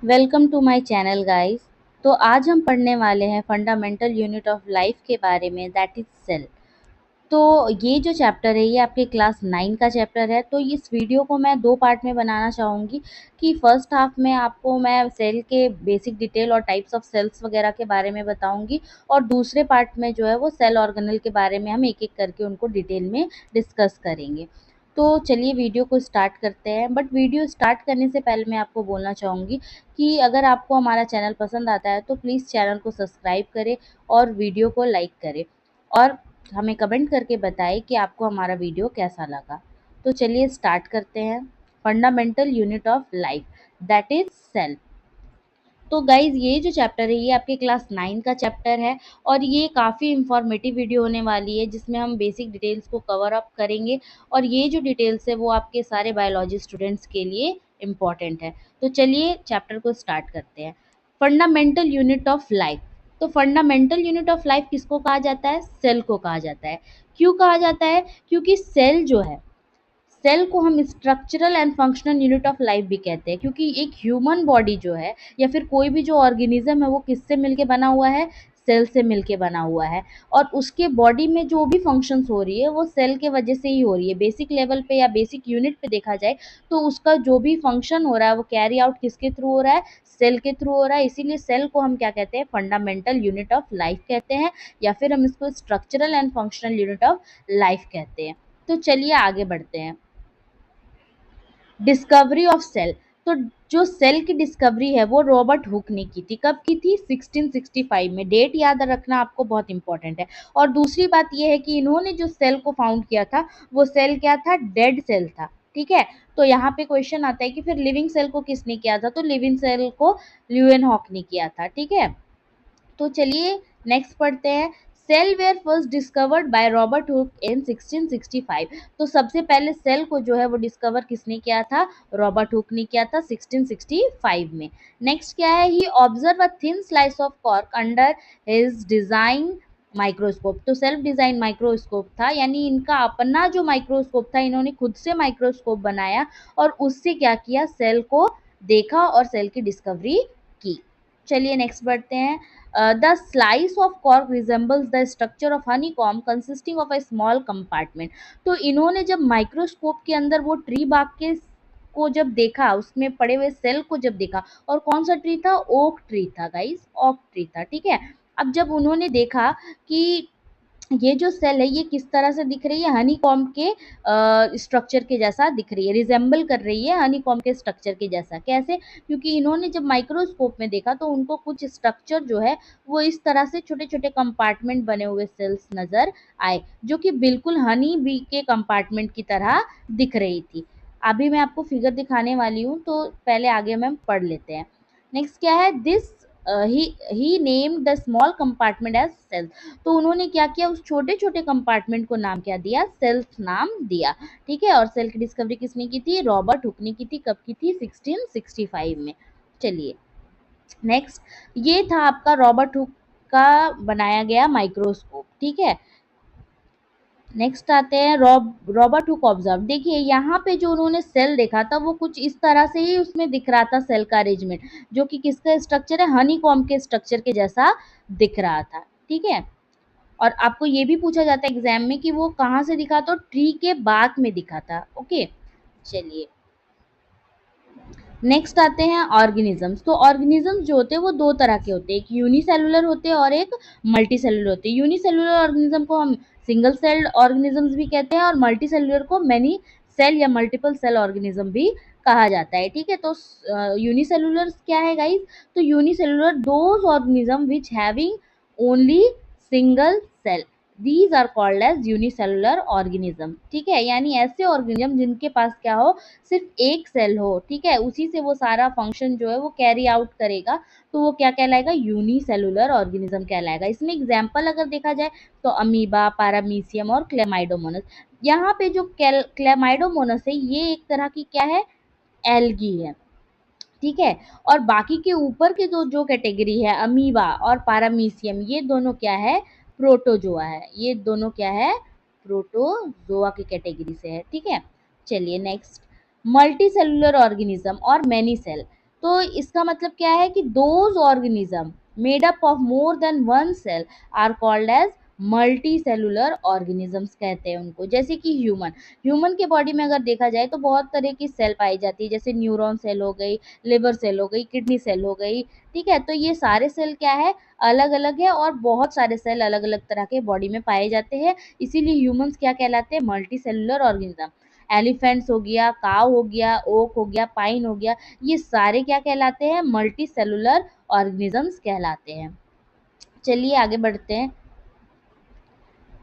Welcome to my channel guys. तो आज हम पढ़ने वाले हैं फंडामेंटल यूनिट ऑफ लाइफ के बारे में, दैट इज सेल। तो ये जो चैप्टर है ये आपके क्लास 9 का चैप्टर है। तो इस वीडियो को मैं दो पार्ट में बनाना चाहूँगी कि फर्स्ट हाफ में आपको मैं सेल के बेसिक डिटेल और टाइप्स ऑफ सेल्स वगैरह के बारे में बताऊँगी, और दूसरे पार्ट में जो है वो सेल ऑर्गेनल के बारे में हम एक एक करके उनको डिटेल में डिस्कस करेंगे। तो चलिए वीडियो को स्टार्ट करते हैं। बट वीडियो स्टार्ट करने से पहले मैं आपको बोलना चाहूँगी कि अगर आपको हमारा चैनल पसंद आता है तो प्लीज़ चैनल को सब्सक्राइब करें और वीडियो को लाइक करें, और हमें कमेंट करके बताएं कि आपको हमारा वीडियो कैसा लगा। तो चलिए स्टार्ट करते हैं। Fundamental unit of life, that is cell. तो गाइज ये जो चैप्टर है ये आपके क्लास 9 का चैप्टर है, और ये काफ़ी इंफॉर्मेटिव वीडियो होने वाली है जिसमें हम बेसिक डिटेल्स को कवर अप करेंगे, और ये जो डिटेल्स है वो आपके सारे बायोलॉजी स्टूडेंट्स के लिए इम्पॉर्टेंट है। तो चलिए चैप्टर को स्टार्ट करते हैं। Fundamental unit of life. तो फंडामेंटल यूनिट ऑफ लाइफ किसको कहा जाता है? सेल को कहा जाता है। क्यों कहा जाता है? क्योंकि सेल जो है, सेल को हम structural and functional unit of life भी कहते हैं, क्योंकि एक ह्यूमन बॉडी जो है या फिर कोई भी जो ऑर्गेनिज्म है वो किससे मिलके बना हुआ है? सेल से मिलके बना हुआ है। और उसके बॉडी में जो भी फंक्शंस हो रही है वो सेल के वजह से ही हो रही है। बेसिक लेवल पे या बेसिक यूनिट पे देखा जाए तो उसका जो भी फंक्शन हो रहा है वो कैरी आउट किसके थ्रू हो रहा है? सेल के थ्रू हो रहा है। इसीलिए सेल को हम क्या कहते हैं? फंडामेंटल यूनिट ऑफ लाइफ कहते हैं, या फिर हम इसको structural and functional unit of life कहते हैं। तो चलिए आगे बढ़ते हैं। Discovery of cell. तो जो सेल की डिस्कवरी है वो रॉबर्ट हुक ने की थी। कब की थी? 1665 में। डेट याद रखना आपको बहुत इंपॉर्टेंट है। और दूसरी बात यह है कि इन्होंने जो सेल को फाउंड किया था वो सेल क्या था? डेड सेल था। ठीक है। तो यहाँ पे क्वेश्चन आता है कि फिर लिविंग सेल को किसने किया था? तो लिविंग सेल को ल्यूएनहॉक ने किया था। ठीक है। तो चलिए नेक्स्ट पढ़ते हैं। Cell were first discovered by Robert Hooke in 1665। तो सबसे पहले सेल को जो है वो डिस्कवर किसने किया था? रॉबर्ट हुक ने किया था 1665 में। नेक्स्ट क्या है? He observe a thin slice of cork under his design microscope. तो सेल्फ डिजाइन माइक्रोस्कोप था, यानी इनका अपना जो माइक्रोस्कोप था, इन्होंने खुद से माइक्रोस्कोप बनाया और उससे क्या किया? सेल को देखा और सेल की डिस्कवरी की। चलिए नेक्स्ट बढ़ते हैं। The slice of cork resembles the structure of honey com consisting of a small compartment. तो इन्होंने जब माइक्रोस्कोप के अंदर वो ट्री बाग के को जब देखा, उसमें पड़े हुए सेल को जब देखा, और कौन सा ट्री था? ओक ट्री था गाइस, ओक ट्री था। ठीक है। अब जब उन्होंने देखा कि ये जो सेल है ये किस तरह से दिख रही है? हनी कॉम्ब के स्ट्रक्चर के जैसा दिख रही है, रिजेंबल कर रही है हनी कॉम्ब के स्ट्रक्चर के जैसा। कैसे? क्योंकि इन्होंने जब माइक्रोस्कोप में देखा तो उनको कुछ स्ट्रक्चर जो है वो इस तरह से छोटे छोटे कंपार्टमेंट बने हुए सेल्स नजर आए, जो कि बिल्कुल हनी बी के कंपार्टमेंट की तरह दिख रही थी। अभी मैं आपको फिगर दिखाने वाली हूँ, तो पहले आगे हम पढ़ लेते हैं। नेक्स्ट क्या है? This he name the small compartment as cell. तो उन्होंने क्या किया? उस छोटे छोटे कंपार्टमेंट को नाम क्या दिया? सेल्स नाम दिया। ठीक है। और सेल की डिस्कवरी किसने की थी? रॉबर्ट हुक ने की थी। कब की थी? 1665 में। चलिए नेक्स्ट, ये था आपका रॉबर्ट हुक का बनाया गया माइक्रोस्कोप। ठीक है। नेक्स्ट आते हैं रॉबर्ट हुक ऑब्जर्व। देखिए यहाँ पे जो उन्होंने सेल देखा था वो कुछ इस तरह से ही उसमें दिख रहा था, सेल का अरेंजमेंट, जो कि किसका स्ट्रक्चर है? हनी कॉम्ब के स्ट्रक्चर के जैसा दिख रहा था। ठीक है। और आपको ये भी पूछा जाता है एग्जाम में कि वो कहाँ से दिखा? तो ट्री के बाग में दिखा था। ओके। चलिए नेक्स्ट आते हैं ऑर्गेनिजम्स। तो ऑर्गेनिजम्स जो होते हैं वो दो तरह के होते हैं, एक यूनिसेलुलर होते हैं और एक मल्टी सेलुलर होते हैं। यूनिसेलुलर ऑर्गेनिज्म को हम सिंगल सेल्ड ऑर्गेनिजम्स भी कहते हैं, और मल्टी सेलुलर को मैनी सेल या मल्टीपल सेल ऑर्गेनिज्म भी कहा जाता है। ठीक है। तो यूनिसेलुलर क्या है गाइस? तो unicellular those organism which having only single cell, these are called as unicellular organism. ठीक है। यानी ऐसे ऑर्गेनिज्म जिनके पास क्या हो? सिर्फ एक सेल हो। ठीक है। उसी से वो सारा फंक्शन जो है वो कैरी आउट करेगा, तो वो क्या कहलाएगा? यूनिसेलुलर ऑर्गेनिज्म कहलाएगा। इसमें एग्जाम्पल अगर देखा जाए तो अमीबा, पैरामीशियम और क्लेमाइडोमोनस। यहाँ पे जो क्लेमाइडोमोनस है ये एक तरह की क्या है? एल्गी है। ठीक है। और बाकी के ऊपर के जो जो कैटेगरी है, अमीबा और पैरामीशियम, ये दोनों क्या है? प्रोटोजोआ है। ये दोनों क्या है? प्रोटोजोआ की कैटेगरी से है। ठीक है। चलिए नेक्स्ट, मल्टी सेलुलर ऑर्गेनिज्म और मैनी सेल। तो इसका मतलब क्या है कि those organism made up of more than one cell are called as multi cellular organisms कहते हैं उनको। जैसे कि ह्यूमन के बॉडी में अगर देखा जाए तो बहुत तरह की सेल पाई जाती है, जैसे न्यूरॉन सेल हो गई, लिवर सेल हो गई, किडनी सेल हो गई, ठीक है। तो ये सारे सेल क्या है, अलग अलग है, और बहुत सारे सेल अलग अलग तरह के बॉडी में पाए जाते हैं, इसीलिए ह्यूमंस क्या कहलाते हैं, मल्टी सेलुलर ऑर्गेनिज्म। एलिफेंट्स हो गया, काव हो गया, ओक हो गया, पाइन हो गया, ये सारे क्या कहलाते हैं, मल्टी सेलुलर ऑर्गेनिजम्स कहलाते हैं। चलिए आगे बढ़ते हैं।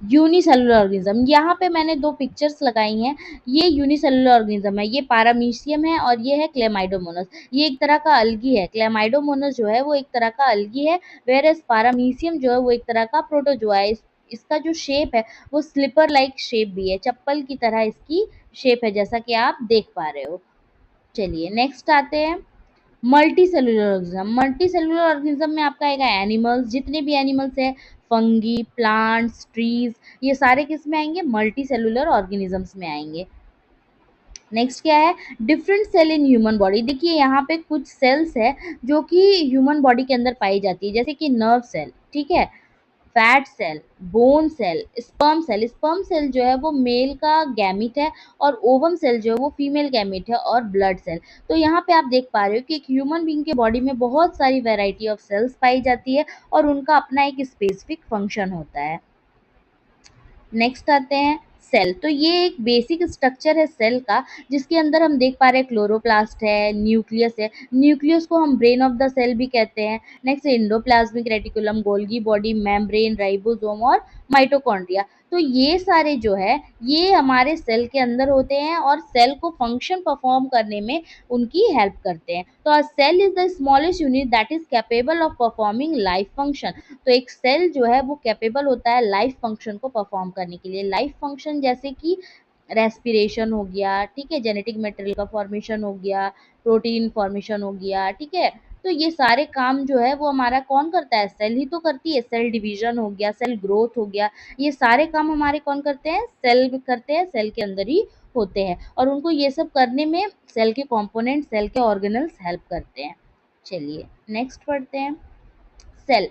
यूनिसेलुलर ऑर्गेनिज्म, यहाँ पे मैंने दो पिक्चर्स लगाई हैं, ये यूनिसेलुलर ऑर्गेनिज्म है, ये पारामीशियम है और ये है क्लेमाइडोमोनस। ये एक तरह का अलगी है, क्लेमाइडोमोनस जो है वो एक तरह का अलगी है, वेयर एज पारामीशियम जो है वो एक तरह का प्रोटोजोआ है। इसका जो शेप है वो स्लिपर लाइक शेप भी है, चप्पल की तरह इसकी शेप है, जैसा कि आप देख पा रहे हो। चलिए नेक्स्ट आते हैं, multi cellular organism. Multi cellular organism में आपका आएगा एनिमल्स, जितने भी एनिमल्स है, फंगी, प्लांट्स, ट्रीज, ये सारे किस में आएंगे, मल्टी सेलुलर ऑर्गेनिजम्स में आएंगे। नेक्स्ट क्या है, different cell in human body. देखिए यहाँ पे कुछ सेल्स है जो कि ह्यूमन बॉडी के अंदर पाई जाती है, जैसे कि नर्व सेल, ठीक है, fat cell, bone cell, sperm cell. Sperm cell जो है वो मेल का गैमीट है, और ओवम सेल जो है वो फीमेल गैमीट है, और ब्लड सेल। तो यहाँ पे आप देख पा रहे हो कि एक ह्यूमन बीइंग के बॉडी में बहुत सारी वैरायटी ऑफ सेल्स पाई जाती है, और उनका अपना एक स्पेसिफिक फंक्शन होता है। नेक्स्ट आते हैं सेल। तो ये एक बेसिक स्ट्रक्चर है सेल का, जिसके अंदर हम देख पा रहे हैं क्लोरोप्लास्ट है, न्यूक्लियस है, न्यूक्लियस को हम ब्रेन ऑफ द सेल भी कहते हैं। Next endoplasmic reticulum, Golgi body, membrane, ribosome और माइटोकॉन्ड्रिया। तो ये सारे जो है ये हमारे सेल के अंदर होते हैं, और सेल को फंक्शन परफॉर्म करने में उनकी हेल्प करते हैं। तो cell is the smallest unit that is capable of performing life function. तो एक सेल जो है वो कैपेबल होता है लाइफ फंक्शन को परफॉर्म करने के लिए। लाइफ फंक्शन जैसे कि रेस्पिरेशन हो गया, ठीक है, जेनेटिक मटेरियल का फॉर्मेशन हो गया, प्रोटीन फॉर्मेशन हो गया, ठीक है। तो ये सारे काम जो है वो हमारा कौन करता है, सेल ही तो करती है। सेल डिवीजन हो गया, सेल ग्रोथ हो गया, ये सारे काम हमारे कौन करते हैं, सेल करते हैं, सेल के अंदर ही होते हैं, और उनको ये सब करने में सेल के कंपोनेंट, सेल के ऑर्गेनल्स हेल्प करते हैं। चलिए नेक्स्ट पढ़ते हैं। सेल,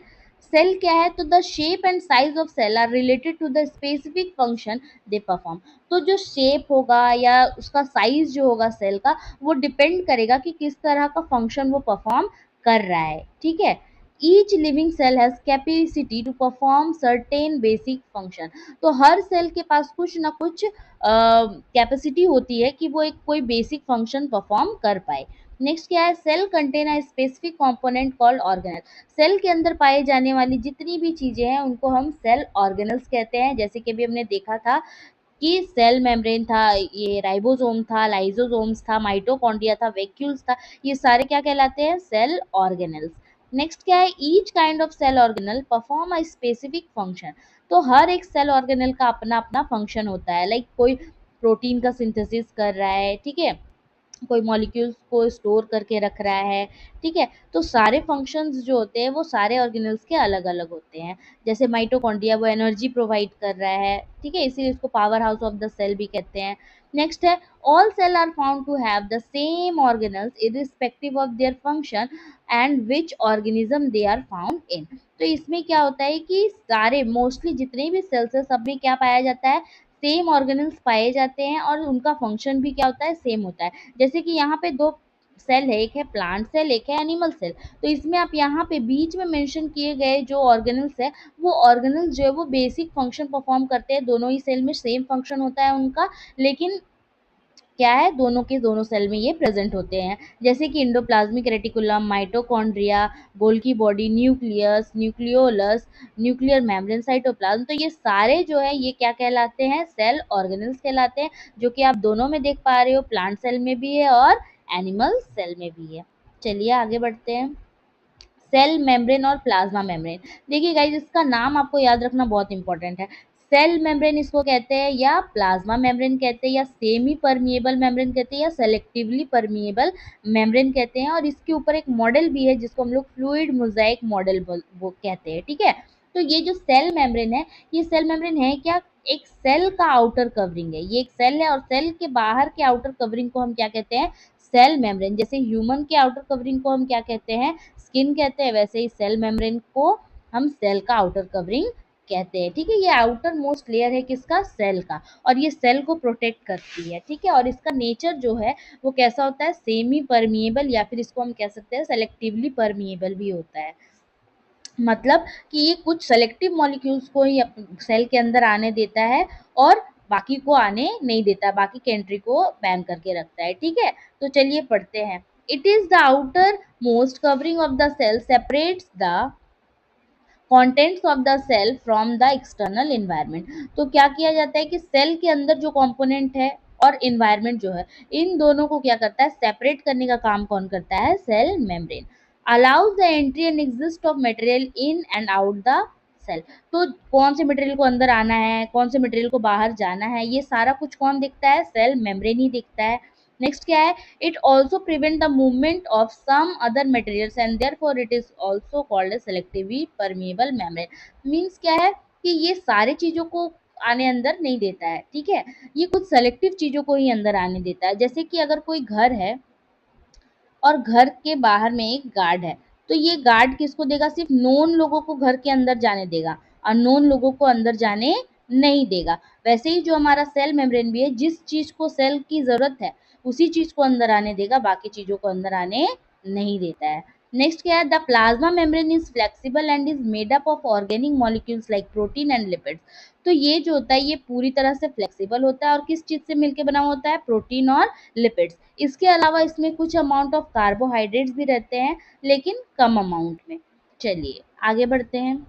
सेल क्या है, तो the shape and size of cell are related to the specific function they perform. तो जो शेप होगा या उसका साइज जो होगा सेल का, वो डिपेंड करेगा कि किस तरह का फंक्शन वो परफॉर्म कर रहा है, ठीक है। Each living cell has capacity to perform certain basic function. तो हर सेल के पास कुछ ना कुछ कैपेसिटी होती है कि वो एक कोई बेसिक फंक्शन परफॉर्म कर पाए। नेक्स्ट क्या है, cell contain a specific component called organelle. Cell के अंदर पाए जाने वाली जितनी भी चीजें हैं उनको हम सेल ऑर्गेनल्स कहते हैं। जैसे कि अभी हमने देखा था कि सेल मेम्ब्रेन था, ये राइबोसोम था, लाइसोसोम्स था, माइटोकॉन्ड्रिया था, वैक्यूल्स था, ये सारे क्या कहलाते हैं, सेल ऑर्गेनल्स। नेक्स्ट क्या है, each kind of cell organelle perform a specific function. तो हर एक सेल ऑर्गेनल का अपना अपना फंक्शन होता है, लाइक कोई प्रोटीन का सिंथेसिस कर रहा है, ठीक है, कोई मॉलिक्यूल्स को स्टोर करके रख रहा है, ठीक है। तो सारे फंक्शंस जो होते हैं वो सारे ऑर्गेनल्स के अलग अलग होते हैं। जैसे माइटोकॉन्ड्रिया वो एनर्जी प्रोवाइड कर रहा है, ठीक है, इसीलिए इसको power house of the cell भी कहते हैं। नेक्स्ट है, all cell are found to have the same organelles irrespective of their function and which organism they are found in. तो इसमें क्या होता है कि सारे मोस्टली जितने भी सेल्स है सब में क्या पाया जाता है, सेम ऑर्गेनल्स पाए जाते हैं, और उनका फंक्शन भी क्या होता है, सेम होता है। जैसे कि यहाँ पे दो सेल है, एक है प्लांट सेल, एक है एनिमल सेल। तो इसमें आप यहाँ पे बीच में मेंशन किए गए जो ऑर्गेनल्स है, वो ऑर्गेनल्स जो है वो बेसिक फंक्शन परफॉर्म करते हैं, दोनों ही सेल में सेम फंक्शन होता है उनका, लेकिन क्या है, दोनों के दोनों सेल में ये प्रेजेंट होते हैं। जैसे कि endoplasmic reticulum, mitochondria, Golgi body, nucleus, nucleolus, nuclear membrane, cytoplasm. तो ये सारे जो है ये क्या कहलाते हैं, सेल ऑर्गेनल्स कहलाते हैं, जो कि आप दोनों में देख पा रहे हो, प्लांट सेल में भी है और एनिमल सेल में भी है। चलिए आगे बढ़ते हैं। सेल मेम्ब्रेन और प्लाज्मा मेम्ब्रेन। देखिए गाइज, इसका नाम आपको याद रखना बहुत इंपॉर्टेंट है। सेल मेम्ब्रेन इसको कहते हैं, या प्लाज्मा मेम्ब्रेन कहते हैं, या सेमी परमिएबल मेम्ब्रेन कहते हैं, या सेलेक्टिवली परमिएबल मेम्ब्रेन कहते हैं। और इसके ऊपर एक मॉडल भी है जिसको हम लोग फ्लूइड मोजाइक मॉडल वो कहते हैं, ठीक है। तो ये जो सेल मेम्ब्रेन है, ये सेल मेम्ब्रेन है क्या, एक सेल का आउटर कवरिंग है, ये एक सेल है, और सेल के बाहर के आउटर कवरिंग को हम क्या कहते हैं, सेल मेम्ब्रेन, जैसे ह्यूमन के आउटर कवरिंग को हम क्या कहते हैं, स्किन कहते हैं, वैसे ही सेल मेम्ब्रेन को हम सेल का आउटर कवरिंग कहते हैं। ठीक है, ये आउटर मोस्ट लेयर है किसका, सेल का, और ये सेल को प्रोटेक्ट करती है। ठीक है, और इसका नेचर जो है वो कैसा होता है, सेमी परमिएबल, या फिर इसको हम कह सकते हैं सेलेक्टिवली परमिएबल भी होता है। मतलब कि ये कुछ सेलेक्टिव मॉलिक्यूल्स को ही सेल के अंदर आने देता है और बाकी को आने नहीं देता, बाकी की एंट्री को बैन करके रखता है। ठीक है, तो चलिए पढ़ते हैं। It is the outer most covering of the cell separates the contents of the cell from the external environment. तो क्या किया जाता है कि सेल के अंदर जो कंपोनेंट है और एनवायरनमेंट जो है, इन दोनों को क्या करता है, सेपरेट करने का काम कौन करता है, cell membrane. Allows the entry and exist of material in and out the cell. तो कौन से मटेरियल को अंदर आना है, कौन से मटेरियल को बाहर जाना है, ये सारा कुछ कौन देखता है, सेल मेम्ब्रेन ही देखता है। नेक्स्ट क्या है, it also prevent the movement of some other materials and therefore it is also called selectively permeable membrane. Means क्या है कि ये सारे चीजों को आने अंदर नहीं देता है। ठीक है, ये कुछ सेलेक्टिव चीजों को ही अंदर आने देता है। जैसे कि अगर कोई घर है और घर के बाहर में एक गार्ड है, तो ये गार्ड किसको देगा, सिर्फ नोन लोगों को घर के अंदर जाने देगा, अननोन लोगों को अंदर जाने नहीं देगा। वैसे ही जो हमारा सेल मेम्ब्रेन भी है, जिस चीज को सेल की जरूरत है उसी चीज को अंदर आने देगा, बाकी चीजों को अंदर आने नहीं देता है। नेक्स्ट क्या है, the plasma membrane is flexible and is made up of organic molecules like protein and lipids. तो ये जो होता है ये पूरी तरह से फ्लेक्सिबल होता है और किस चीज से मिलकर बना होता है, प्रोटीन और लिपिड्स। इसके अलावा इसमें कुछ अमाउंट ऑफ कार्बोहाइड्रेट्स भी रहते हैं, लेकिन कम अमाउंट में। चलिए आगे बढ़ते हैं।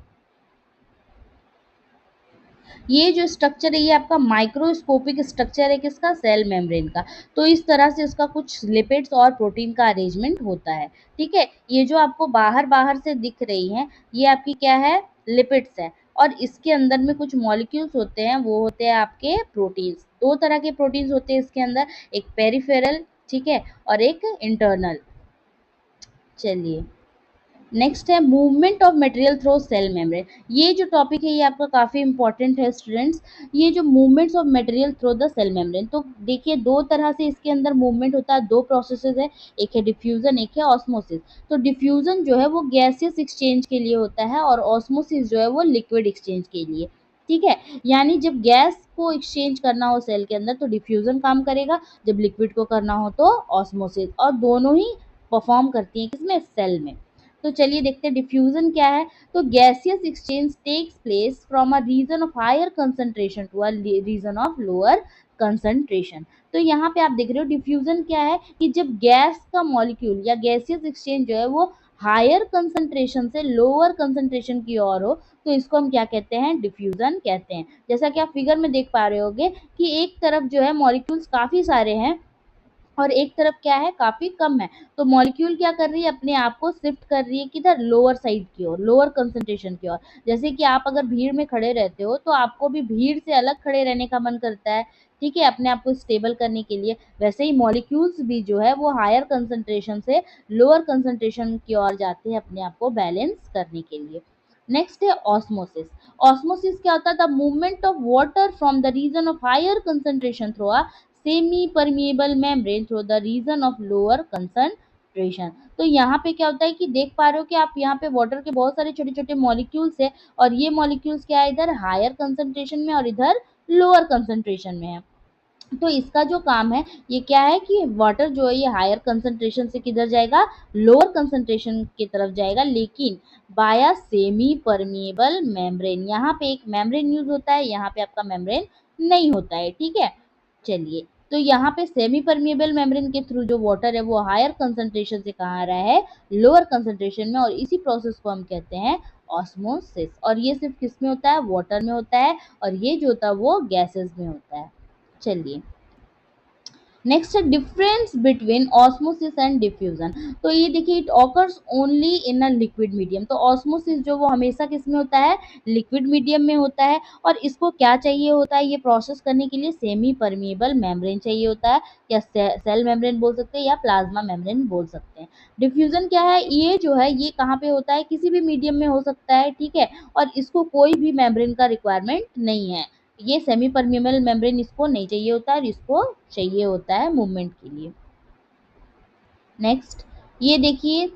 ये जो स्ट्रक्चर है ये आपका माइक्रोस्कोपिक स्ट्रक्चर है किसका, सेल मेम्ब्रेन का। तो इस तरह से उसका कुछ लिपिड्स और प्रोटीन का अरेंजमेंट होता है। ठीक है, ये जो आपको बाहर बाहर से दिख रही है ये आपकी क्या है, लिपिड्स है, और इसके अंदर में कुछ मॉलिक्यूल्स होते हैं, वो होते हैं आपके प्रोटीन्स। दो तरह के प्रोटीन्स होते हैं इसके अंदर, एक पेरिफेरल, ठीक है, और एक इंटरनल। चलिए नेक्स्ट है movement of material through cell membrane. ये जो टॉपिक है ये आपका काफी इंपॉर्टेंट है स्टूडेंट्स। ये जो movements of material through the cell membrane, तो देखिए दो तरह से इसके अंदर मूवमेंट होता है, दो प्रोसेसेस है, एक है डिफ्यूजन, एक है ऑस्मोसिस। तो डिफ्यूजन जो है वो गैसियस एक्सचेंज के लिए होता है और ऑस्मोसिस जो है वो लिक्विड एक्सचेंज के लिए। ठीक है, यानी जब गैस को एक्सचेंज करना हो सेल के अंदर तो डिफ्यूजन काम करेगा, जब लिक्विड को करना हो तो ऑस्मोसिस, और दोनों ही परफॉर्म करती हैं किसमें, सेल में। तो चलिए देखते हैं डिफ्यूजन क्या है। तो gaseous exchange takes place from a region of higher concentration to a region of lower concentration. तो यहाँ पे आप देख रहे हो डिफ्यूजन क्या है कि जब गैस का मॉलिक्यूल या गैसियस एक्सचेंज जो है वो हायर कंसंट्रेशन से लोअर कंसंट्रेशन की ओर हो, तो इसको हम क्या कहते हैं, डिफ्यूजन कहते हैं। जैसा कि आप फिगर में देख पा रहे होगे कि एक तरफ जो है मॉलिक्यूल्स काफी सारे हैं और एक तरफ क्या है, काफी कम है। तो मॉलिक्यूल क्या कर रही है, अपने आप को शिफ्ट कर रही है किधर, लोअर साइड की ओर, लोअर कंसंट्रेशन की ओर। जैसे कि आप अगर भीड़ में खड़े रहते हो तो आपको भी भीड़ से अलग खड़े रहने का मन करता है, ठीक है, अपने आप को स्टेबल करने के लिए। वैसे ही मॉलिक्यूल्स भी जो है वो हायर कंसंट्रेशन से लोअर कंसंट्रेशन की ओर जाते हैं अपने आप को बैलेंस करने के लिए। नेक्स्ट है ऑस्मोसिस। ऑस्मोसिस क्या होता है, the movement of water from the region of higher concentration through a semi permeable membrane through the region of lower concentration. तो यहाँ पे क्या होता है कि देख पा रहे हो कि आप यहाँ पे वाटर के बहुत सारे छोटे छोटे मॉलिक्यूल्स है, और ये मॉलिक्यूल्स क्या है, इधर हायर कंसंट्रेशन में और इधर लोअर कंसंट्रेशन में है। तो इसका जो काम है ये क्या है कि वाटर जो है ये हायर कंसंट्रेशन से किधर जाएगा, लोअर कंसंट्रेशन की तरफ जाएगा, लेकिन बाया सेमी परमिएबल मेम्ब्रेन। यहाँ पे एक मेम्ब्रेन यूज होता है, यहाँ पे आपका मेम्ब्रेन नहीं होता है। ठीक है, चलिए तो यहाँ पे सेमी परमिएबल मेम्ब्रेन के थ्रू जो वाटर है वो हायर कंसंट्रेशन से कहाँ आ रहा है, लोअर कंसंट्रेशन में, और इसी प्रोसेस को हम कहते हैं ऑस्मोसिस। और ये सिर्फ किस में होता है, वाटर में होता है, और ये जो होता है वो गैसेस में होता है। चलिए नेक्स्ट है difference between osmosis and diffusion. तो ये देखिए it occurs only in a liquid medium. तो ऑस्मोसिस जो वो हमेशा किस में होता है, लिक्विड मीडियम में होता है, और इसको क्या चाहिए होता है, ये प्रोसेस करने के लिए सेमी परमिएबल मेम्ब्रेन चाहिए होता है, या सेल मेम्ब्रेन बोल सकते हैं या प्लाज्मा मेम्ब्रेन बोल सकते हैं। डिफ्यूजन क्या है, ये जो है ये कहाँ पे होता है, किसी भी मीडियम में हो सकता है, ठीक है, और इसको कोई भी मेम्ब्रेन का रिक्वायरमेंट नहीं है। ये सेमी परमिएबल मेम्ब्रेन इसको नहीं चाहिए होता है और इसको चाहिए होता है मूवमेंट के लिए। नेक्स्ट ये देखिए,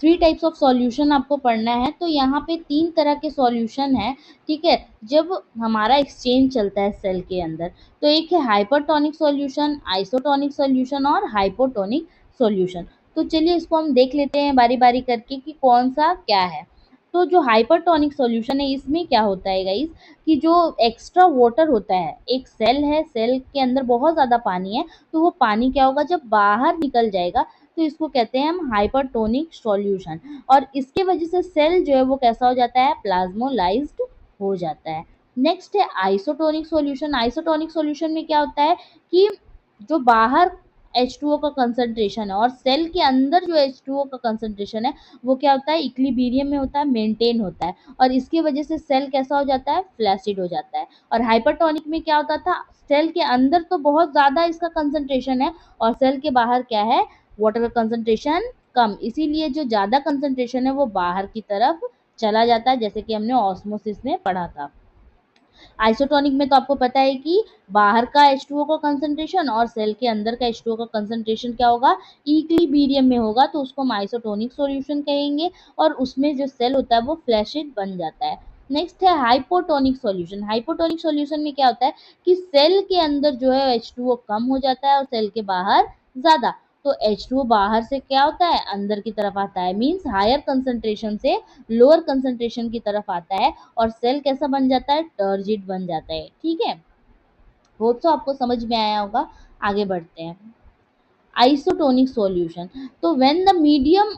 3 टाइप्स ऑफ सॉल्यूशन आपको पढ़ना है, तो यहाँ पे 3 तरह के सॉल्यूशन हैं, ठीक है? जब हमारा एक्सचेंज चलता है सेल के अंदर, तो एक है हाइपरटोनिक सॉल्यूशन, आइसोटोनिक सॉल्यूशन और हाइपोटोनिक सॉल्यूशन। तो चलिए इसको हम देख लेते हैं बारी-बारी करके कि कौन-सा क्या है। तो जो हाइपरटोनिक सॉल्यूशन है, इसमें क्या होता है गाइस कि जो एक्स्ट्रा वाटर होता है, एक सेल है, सेल के अंदर बहुत ज़्यादा पानी है, तो वो पानी क्या होगा जब बाहर निकल जाएगा, तो इसको कहते हैं हम हाइपरटोनिक सॉल्यूशन। और इसके वजह से सेल जो है वो कैसा हो जाता है, प्लाज्मोलाइज्ड हो जाता है। नेक्स्ट है आइसोटोनिक सॉल्यूशन। आइसोटोनिक सॉल्यूशन में क्या होता है कि जो बाहर H2O का कंसंट्रेशन है और सेल के अंदर जो H2O का कंसंट्रेशन है, वो क्या होता है, इक्विलिब्रियम में होता है, मेंटेन होता है, और इसकी वजह से सेल कैसा हो जाता है, फ्लैसिड हो जाता है। और हाइपरटोनिक में क्या होता था, सेल के अंदर तो बहुत ज़्यादा इसका कंसंट्रेशन है और सेल के बाहर क्या है, वाटर का कंसंट्रेशन कम, इसीलिए जो ज़्यादा कंसंट्रेशन है वो बाहर की तरफ चला जाता है, जैसे कि हमने ऑस्मोसिस में पढ़ा था। आइसोटोनिक में तो आपको पता है कि बाहर का H2O का कंसंट्रेशन और सेल के अंदर का H2O का कंसंट्रेशन क्या होगा, इक्विलिब्रियम में होगा, तो उसको हम आइसोटोनिक सॉल्यूशन कहेंगे और उसमें जो सेल होता है वो फ्लैशिड बन जाता है। नेक्स्ट है हाइपोटोनिक सॉल्यूशन। हाइपोटोनिक सॉल्यूशन में क्या होता है कि सेल के अंदर जो है H2O कम हो जाता है और सेल के बाहर ज़्यादा, तो H2O बाहर से क्या होता है, अंदर की तरफ आता है, मीन्स हायर कंसंट्रेशन से लोअर कंसंट्रेशन की तरफ आता है और सेल कैसा बन जाता है, टर्जिड बन जाता है, ठीक है? होप तो आपको समझ में आया होगा। आगे बढ़ते हैं। Isotonic solution. So when the medium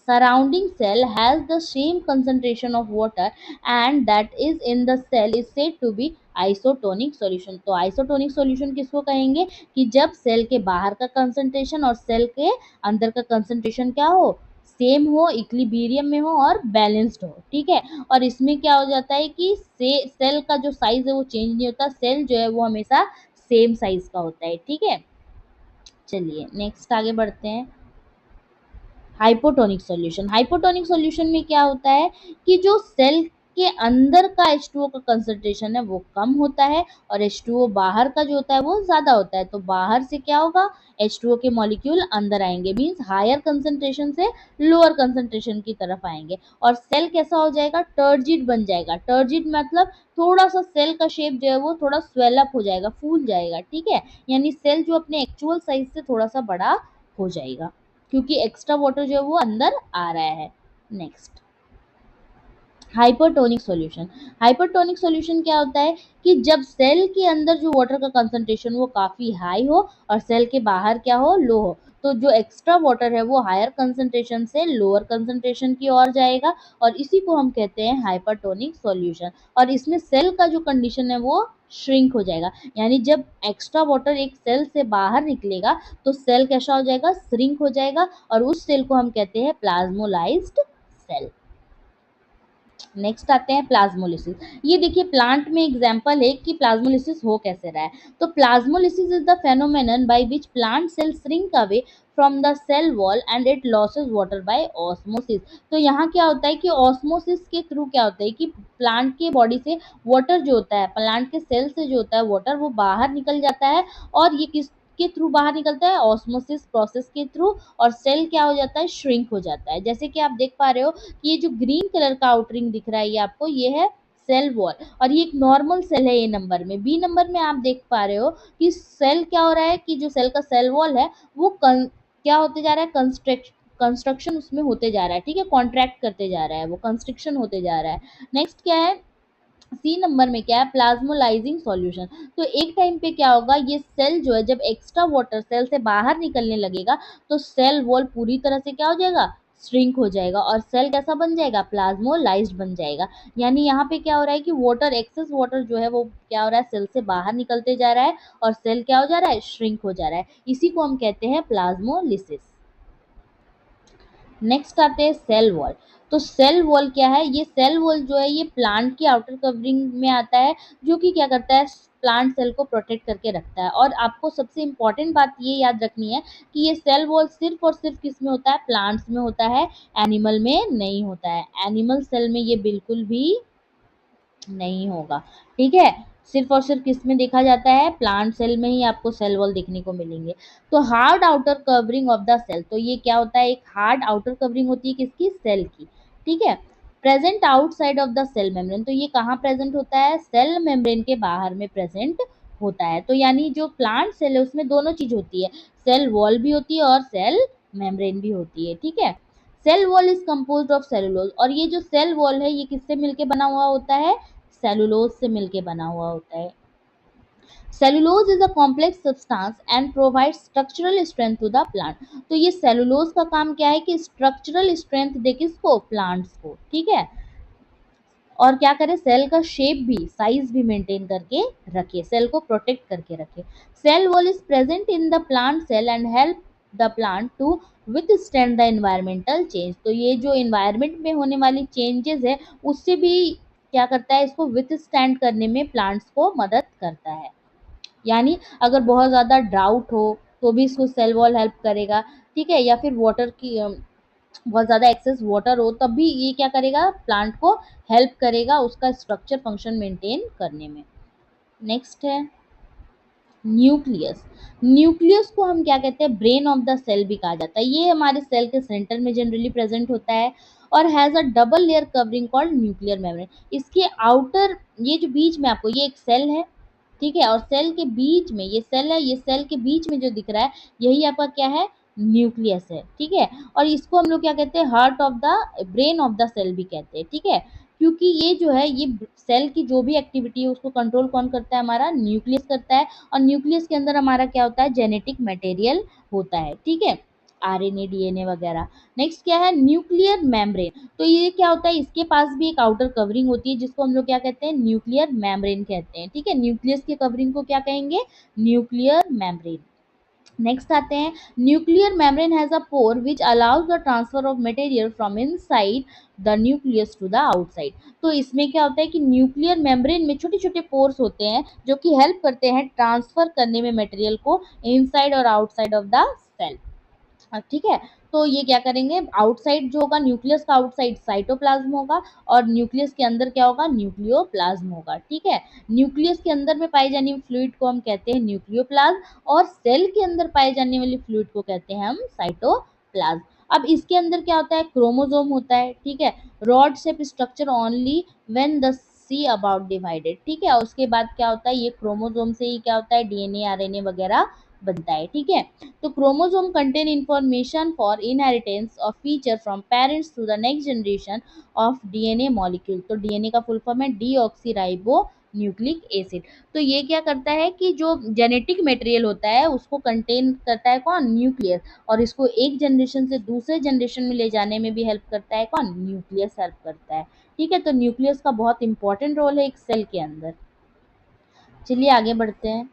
surrounding cell has the same concentration of water and that is in the cell is said to be isotonic solution. तो isotonic solution किसको कहेंगे कि जब सेल के बाहर का कंसंट्रेशन और सेल के अंदर का कंसंट्रेशन क्या हो, सेम हो, इक्विलिब्रियम में हो और बैलेंस्ड हो, ठीक है? और इसमें क्या हो जाता है कि सेल का जो साइज है वो चेंज नहीं होता, सेल जो है वो हमेशा सेम साइज का होता है, ठीक है? चलिए नेक्स्ट आगे बढ़ते हैं। Hypotonic solution. हाइपोटोनिक सॉल्यूशन में क्या होता है कि जो सेल के अंदर का H2O का कंसंट्रेशन है वो कम होता है और H2O बाहर का जो होता है वो ज़्यादा होता है, तो बाहर से क्या होगा, H2O के मॉलिक्यूल अंदर आएंगे, मीन्स हायर कंसंट्रेशन से लोअर कंसंट्रेशन की तरफ आएंगे और सेल कैसा हो जाएगा, टर्जिड बन जाएगा। टर्जिड मतलब थोड़ा सा सेल का शेप जो है वो थोड़ा स्वेल अप हो जाएगा, फूल जाएगा, ठीक है? यानी सेल जो अपने एक्चुअल साइज से थोड़ा सा बड़ा हो जाएगा, क्योंकि एक्स्ट्रा वाटर जो है वो अंदर आ रहा है। Next hypertonic solution. Hypertonic solution क्या होता है कि जब सेल के अंदर जो वाटर का कंसंट्रेशन वो काफ़ी हाई हो और सेल के बाहर क्या हो, लो हो, तो जो एक्स्ट्रा वाटर है वो हायर कंसंट्रेशन से लोअर कंसंट्रेशन की ओर जाएगा और इसी को हम कहते हैं हाइपरटोनिक सॉल्यूशन। और इसमें सेल का जो कंडीशन है वो श्रिंक हो जाएगा, यानी जब एक्स्ट्रा वाटर एक सेल से बाहर निकलेगा तो सेल कैसा हो जाएगा, श्रिंक हो जाएगा और उस सेल को हम कहते हैं प्लाज्मोलाइज्ड सेल। नेक्स्ट आते हैं प्लाज्मोलिसिस। ये देखिए प्लांट में एग्जांपल है कि प्लाज्मोलिसिस हो कैसे रहा है। तो plasmolysis is the phenomenon by which plant cell shrink away from the cell wall and it loses water by osmosis. तो यहाँ क्या होता है कि ऑस्मोसिस के थ्रू क्या होता है कि प्लांट के बॉडी से वाटर जो होता है, प्लांट के सेल से जो होता है वाटर वो बाहर निकल जाता है और ये किस के थ्रू बाहर निकलता है, ऑस्मोसिस प्रोसेस के थ्रू, और सेल क्या हो जाता है, श्रिंक हो जाता है। जैसे कि आप देख पा रहे हो कि ये जो ग्रीन कलर का आउटरिंग दिख रहा है ये आपको, ये है सेल वॉल और ये एक नॉर्मल सेल है। ए नंबर में, बी नंबर में आप देख पा रहे हो कि सेल क्या हो रहा है कि जो सेल का सेल वॉल है वो क्या होते जा रहा है, कंस्ट्रक्शन उसमें होते जा रहा है, ठीक है? कॉन्ट्रैक्ट करते जा रहा है, वो कंस्ट्रक्शन होते जा रहा है। नेक्स्ट क्या है, सी नंबर में क्या है, प्लाज्मोलाइजिंग सॉल्यूशन। तो एक टाइम पे क्या होगा, ये सेल जो है जब एक्स्ट्रा वाटर सेल से बाहर निकलने लगेगा तो सेल वॉल पूरी तरह से क्या हो जाएगा, श्रिंक हो जाएगा और सेल कैसा बन जाएगा, प्लाज्मोलाइज्ड बन जाएगा। यानी यहाँ पे क्या हो रहा है कि वाटर, एक्सेस वाटर जो है वो क्या हो रहा है, सेल से बाहर निकलते जा रहा है और सेल क्या हो जा रहा है, श्रिंक हो जा रहा है। इसी को हम कहते हैं प्लाज्मोलिसिस। नेक्स्ट आते हैं सेल वॉल। तो सेल वॉल क्या है, ये सेल वॉल जो है ये प्लांट की आउटर कवरिंग में आता है, जो कि क्या करता है, प्लांट सेल को प्रोटेक्ट करके रखता है। और आपको सबसे इम्पॉर्टेंट बात ये याद रखनी है कि ये सेल वॉल सिर्फ और सिर्फ किस में होता है, प्लांट्स में होता है, एनिमल में नहीं होता है। एनिमल सेल में ये बिल्कुल भी नहीं होगा, ठीक है? सिर्फ और सिर्फ किस में देखा जाता है, प्लांट सेल में ही आपको सेल वॉल देखने को मिलेंगे। तो hard outer covering of the cell, तो ये क्या होता है, एक हार्ड आउटर कवरिंग होती है किसकी, सेल की, ठीक है। Present outside of the cell membrane, तो ये कहाँ प्रेजेंट होता है, सेल मेम्ब्रेन के बाहर में प्रेजेंट होता है। तो यानी जो प्लांट सेल है उसमें दोनों चीज होती है, सेल वॉल भी होती है और सेल मेम्ब्रेन भी होती है, ठीक है। Cell wall is composed of cellulose, और ये जो सेल वॉल है ये किससे मिलके बना हुआ होता है, सेलुलोज से मिलके बना हुआ होता है। Cellulose is a complex substance and provide structural strength to the plant. तो ये सेलुलोज का काम क्या है कि स्ट्रक्चरल स्ट्रेंथ दे किसको, प्लांट्स को, ठीक है। और क्या करे, सेल का शेप भी, साइज भी मेंटेन करके रखे, सेल को प्रोटेक्ट करके रखे। Cell wall is present in the plant cell and help the plant to withstand the environmental change. तो ये जो एनवायरमेंट में होने वाली चेंजेस है उससे भी क्या करता है, इसको विथस्टैंड करने में प्लांट्स को मदद करता है। यानी अगर बहुत ज़्यादा ड्राउट हो तो भी इसको सेल वॉल हेल्प करेगा, ठीक है। या फिर वाटर की बहुत ज़्यादा एक्सेस वाटर हो तब भी ये क्या करेगा, प्लांट को हेल्प करेगा उसका स्ट्रक्चर फंक्शन मेंटेन करने में। नेक्स्ट है न्यूक्लियस। न्यूक्लियस को हम क्या कहते हैं, ब्रेन ऑफ द सेल भी कहा जाता है। ये हमारे सेल के सेंटर में जनरली प्रेजेंट होता है और has a double layer covering called nuclear membrane. इसके आउटर, ये जो बीच में आपको, ये एक सेल है, ठीक है, और सेल के बीच में ये सेल है, ये सेल के बीच में जो दिख रहा है यही आपका क्या है, न्यूक्लियस है, ठीक है। और इसको हम लोग क्या कहते हैं, heart of the, brain of the cell भी कहते हैं, ठीक है। क्योंकि ये जो है, ये सेल की जो भी एक्टिविटी है उसको कंट्रोल कौन करता है, हमारा न्यूक्लियस करता है। और न्यूक्लियस के अंदर हमारा क्या होता है, जेनेटिक मटेरियल होता है, ठीक है, आरएनए डीएनए वगैरह। नेक्स्ट क्या है, न्यूक्लियर मेम्ब्रेन। तो ये क्या होता है, इसके पास भी एक आउटर कवरिंग होती है जिसको हम लोग क्या कहते हैं, न्यूक्लियर मेम्ब्रेन कहते हैं, ठीक है। न्यूक्लियस की कवरिंग को क्या कहेंगे, न्यूक्लियर मेम्ब्रेन। नेक्स्ट आते हैं, nuclear membrane has a pore which allows the transfer of material from inside the nucleus to the outside. तो इसमें क्या होता है कि न्यूक्लियर मेम्ब्रेन में छोटे छोटे पोर्स होते हैं जो कि हेल्प करते हैं ट्रांसफर करने में मटेरियल को इनसाइड और आउटसाइड ऑफ द सेल। ठीक है। तो ये क्या करेंगे, आउटसाइड जो होगा न्यूक्लियस का, आउटसाइड साइटोप्लाज्म होगा और न्यूक्लियस के अंदर क्या होगा, न्यूक्लियोप्लाज्म होगा, ठीक है। न्यूक्लियस के अंदर में पाई जाने वाली फ्लूइड को हम कहते हैं न्यूक्लियोप्लाज्म और सेल के अंदर पाए जाने वाली फ्लूइड को कहते हैं हम साइटोप्लाज्म। अब इसके अंदर क्या होता है, क्रोमोसोम होता है, ठीक है। Rod shape structure only when the see about divided, ठीक है। और उसके बाद क्या होता है, ये क्रोमोसोम से ही क्या होता है, डीएनए आरएनए वगैरह बनता है, ठीक है। तो chromosome contain information for inheritance of feature from parents to the next generation of DNA molecule। तो DNA का फुल फॉर्म है डीऑक्सीराइबो न्यूक्लिक एसिड। तो ये क्या करता है कि जो जेनेटिक मटेरियल होता है उसको कंटेन करता है कौन, न्यूक्लियस। और इसको एक जनरेशन से दूसरे जनरेशन में ले जाने में भी हेल्प करता है कौन, न्यूक्लियस हेल्प करता है, ठीक है। तो न्यूक्लियस का बहुत इंपॉर्टेंट रोल है एक सेल के अंदर। चलिए आगे बढ़ते हैं।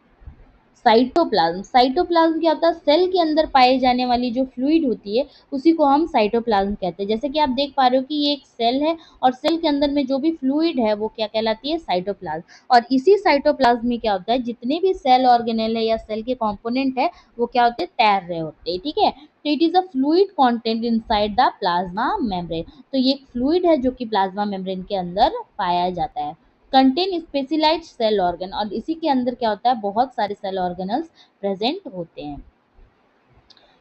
साइटोप्लाज्म, साइटोप्लाज्म क्या होता है, सेल के अंदर पाए जाने वाली जो फ्लूइड होती है उसी को हम साइटोप्लाज्म कहते हैं। जैसे कि आप देख पा रहे हो कि ये एक सेल है और सेल के अंदर में जो भी फ्लूइड है वो क्या कहलाती है, साइटोप्लाज्म। और इसी साइटोप्लाज्म में क्या होता है, जितने भी सेल ऑर्गेनेल है या सेल के कंपोनेंट है वो क्या होते हैं, तैर रहे होते हैं, ठीक है। तो it is a fluid content inside the plasma membrane. तो ये एक फ्लूइड है जो कि प्लाज्मा मेम्ब्रेन के अंदर पाया जाता है। कंटेन स्पेशलाइज्ड सेल ऑर्गन, और इसी के अंदर क्या होता है, बहुत सारे सेल ऑर्गेनल्स प्रेजेंट होते हैं।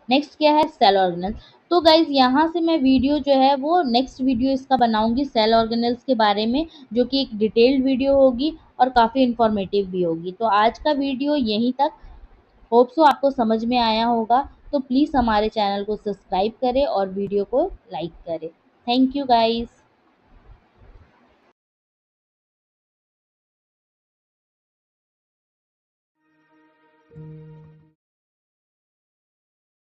नेक्स्ट क्या है, सेल ऑर्गेनल्स। तो गाइज यहाँ से मैं वीडियो जो है वो नेक्स्ट वीडियो इसका बनाऊंगी सेल ऑर्गेनल्स के बारे में, जो कि एक डिटेल्ड वीडियो होगी और काफ़ी इंफॉर्मेटिव भी होगी। तो आज का वीडियो यहीं तक, होप सो आपको समझ में आया होगा। तो प्लीज़ हमारे चैनल को सब्सक्राइब करें और वीडियो को लाइक करें। Thank you guys.